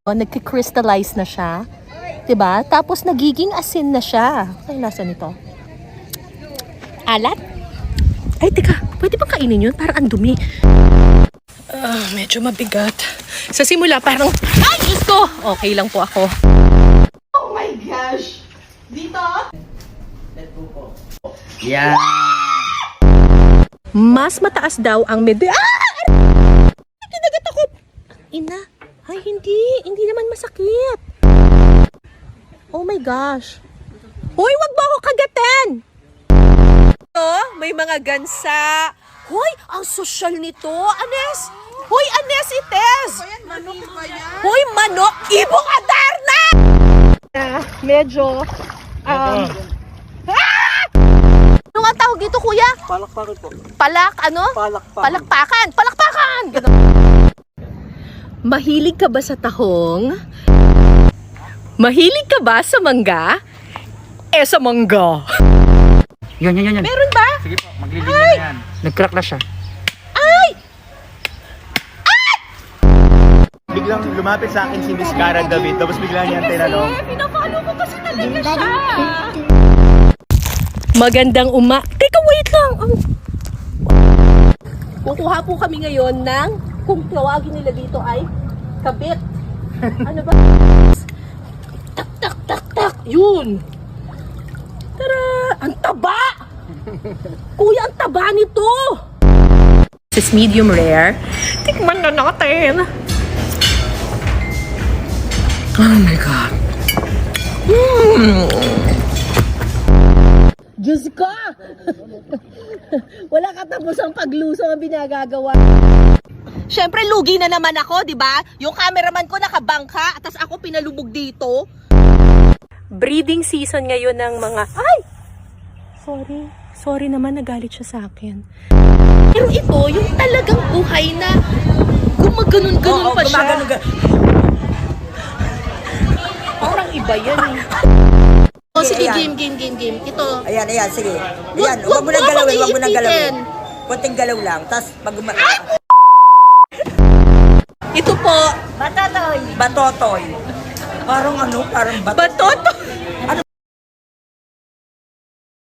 Nagki-crystallize na siya. 'Di ba? Tapos nagiging asin na siya. Ay, nasa nito? Alat? Ay, teka. Pwede bang kainin yun? Parang ang dumi. Medyo mabigat. Sa simula, parang... Ay, Diyos ko! Okay lang po ako. Oh my gosh! Dito? Yeah! Mas mataas daw ang med... Kinagat ako! Ina! Ay, hindi. Hindi naman masakit. Oh my gosh. Hoy, wag mo ako kagatin! May mga gansa. Hoy, ang sosyal nito. Anes! Hoy, Anes, ites! Hoy, manok! Ibong Adarna! Medyo... Ano nga tawag dito, kuya? Palakpakan po. Palakpakan! Palakpakan! Ganun. Mahilig ka ba sa tahong? Mahilig ka ba sa mangga? Sa mangga. Yun. Meron ba? Sige po, maglilin na yan. Nag-crack na siya. Ay! Biglang lumapit sa akin si Miss Cara David, tapos bigla niya tinanong. Pinapalo ko kasi talaga siya. Magandang Teka, wait lang. Kukuha po kami ngayon ng, kung tawagin nila dito ay, kabit. Ano ba? Tak. Yun. Tara! Ang taba! Kuya, ang taba nito! This is medium rare. Tikman na natin. Oh my God. Diyos ko! Wala katapos ang pagluso ang binagagawa. Siyempre, lugi na naman ako, di ba? Yung cameraman ko nakabangka, tapos ako pinalubog dito. Breeding season ngayon ng mga... Ay! Sorry naman, nagalit siya sa akin. Pero ito, yung talagang buhay na gumaganon-ganon pa siya. Parang iba yan eh. Sige, game. Ito. Ayan, sige. Ayan, huwag mo nang galawin. Kunting galaw lang, tas pag Ito po. Batotoy. Parang parang Batotoy.